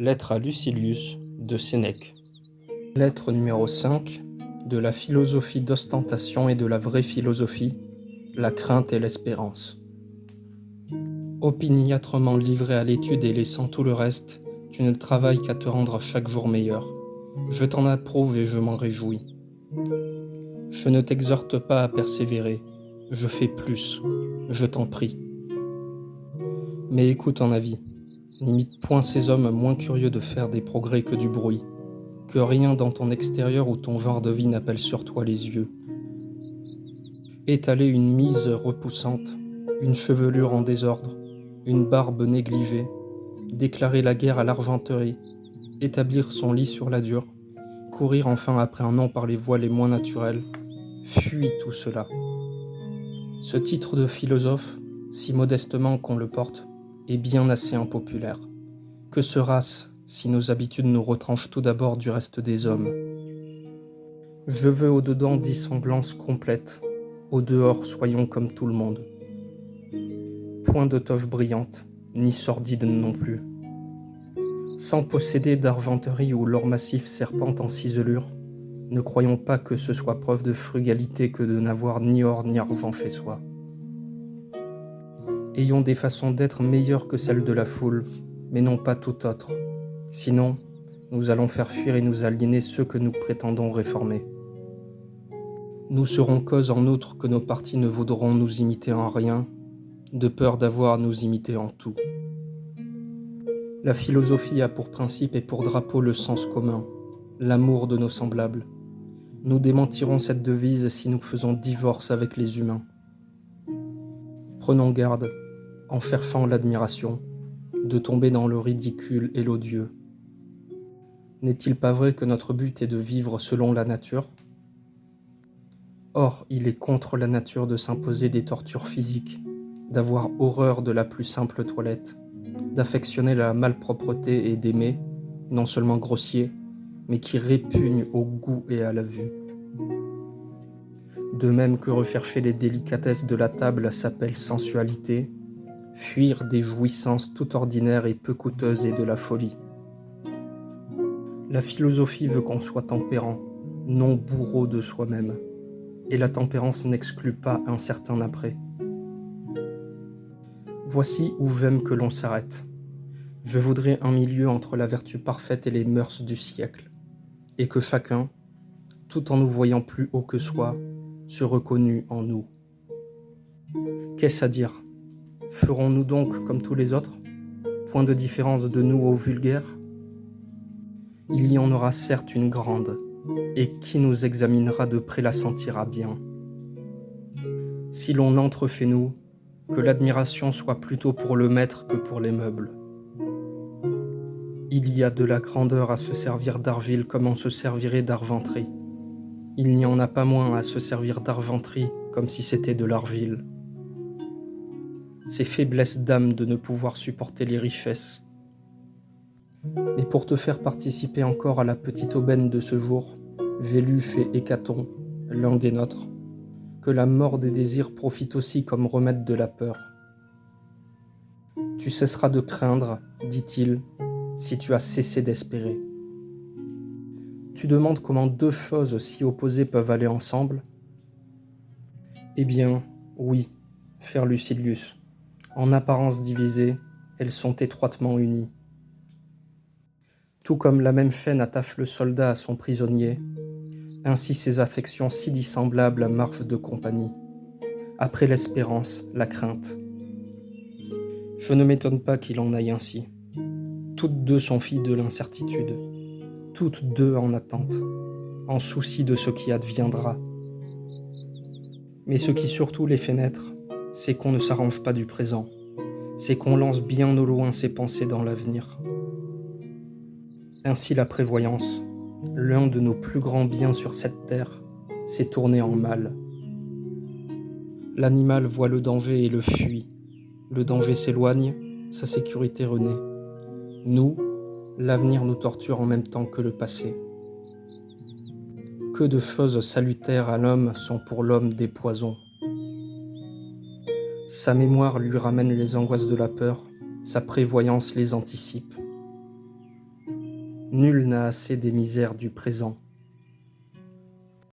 Lettre à Lucilius de Sénèque. Lettre numéro 5 de la philosophie d'ostentation et de la vraie philosophie, la crainte et l'espérance. Opiniâtrement livré à l'étude et laissant tout le reste, tu ne travailles qu'à te rendre chaque jour meilleur. Je t'en approuve et je m'en réjouis. Je ne t'exhorte pas à persévérer, je fais plus, je t'en prie. Mais écoute en avis, n'imite point ces hommes moins curieux de faire des progrès que du bruit, que rien dans ton extérieur ou ton genre de vie n'appelle sur toi les yeux. Étaler une mise repoussante, une chevelure en désordre, une barbe négligée, déclarer la guerre à l'argenterie, établir son lit sur la dure, courir enfin après un nom par les voies les moins naturelles, fuis tout cela. Ce titre de philosophe, si modestement qu'on le porte, est bien assez impopulaire. Que sera-ce si nos habitudes nous retranchent tout d'abord du reste des hommes? Je veux au-dedans dissemblance complète, au dehors soyons comme tout le monde. Point de toche brillante, ni sordide non plus. Sans posséder d'argenterie où l'or massif serpente en ciselure, ne croyons pas que ce soit preuve de frugalité que de n'avoir ni or ni argent chez soi. Ayons des façons d'être meilleures que celles de la foule, mais non pas tout autre. Sinon, nous allons faire fuir et nous aliéner ceux que nous prétendons réformer. Nous serons cause en outre que nos partis ne voudront nous imiter en rien, de peur d'avoir à nous imiter en tout. La philosophie a pour principe et pour drapeau le sens commun, l'amour de nos semblables. Nous démentirons cette devise si nous faisons divorce avec les humains. Prenons garde, en cherchant l'admiration, de tomber dans le ridicule et l'odieux. N'est-il pas vrai que notre but est de vivre selon la nature ? Or, il est contre la nature de s'imposer des tortures physiques, d'avoir horreur de la plus simple toilette, d'affectionner la malpropreté et d'aimer, non seulement grossier, mais qui répugne au goût et à la vue. De même que rechercher les délicatesses de la table s'appelle sensualité, fuir des jouissances tout ordinaires et peu coûteuses est de la folie. La philosophie veut qu'on soit tempérant, non bourreau de soi-même, et la tempérance n'exclut pas un certain après. Voici où j'aime que l'on s'arrête. Je voudrais un milieu entre la vertu parfaite et les mœurs du siècle, et que chacun, tout en nous voyant plus haut que soi, se reconnût en nous. Qu'est-ce à dire ? Ferons-nous donc comme tous les autres ? Point de différence de nous au vulgaire ? Il y en aura certes une grande, et qui nous examinera de près la sentira bien. Si l'on entre chez nous, que l'admiration soit plutôt pour le maître que pour les meubles. Il y a de la grandeur à se servir d'argile comme on se servirait d'argenterie. Il n'y en a pas moins à se servir d'argenterie comme si c'était de l'argile. C'est faiblesse d'âme de ne pouvoir supporter les richesses. Et pour te faire participer encore à la petite aubaine de ce jour, j'ai lu chez Hécaton, l'un des nôtres, que la mort des désirs profite aussi comme remède de la peur. Tu cesseras de craindre, dit-il, si tu as cessé d'espérer. Tu demandes comment deux choses si opposées peuvent aller ensemble ? Eh bien, oui, cher Lucilius, en apparence divisées, elles sont étroitement unies. Tout comme la même chaîne attache le soldat à son prisonnier, ainsi ces affections si dissemblables marchent de compagnie. Après l'espérance, la crainte. Je ne m'étonne pas qu'il en aille ainsi. Toutes deux sont filles de l'incertitude, toutes deux en attente, en souci de ce qui adviendra. Mais ce qui surtout les fait naître, c'est qu'on ne s'arrange pas du présent, c'est qu'on lance bien au loin ses pensées dans l'avenir. Ainsi la prévoyance, l'un de nos plus grands biens sur cette terre, s'est tourné en mal. L'animal voit le danger et le fuit. Le danger s'éloigne, sa sécurité renaît. Nous, l'avenir nous torture en même temps que le passé. Que de choses salutaires à l'homme sont pour l'homme des poisons. Sa mémoire lui ramène les angoisses de la peur, sa prévoyance les anticipe. Nul n'a assez des misères du présent.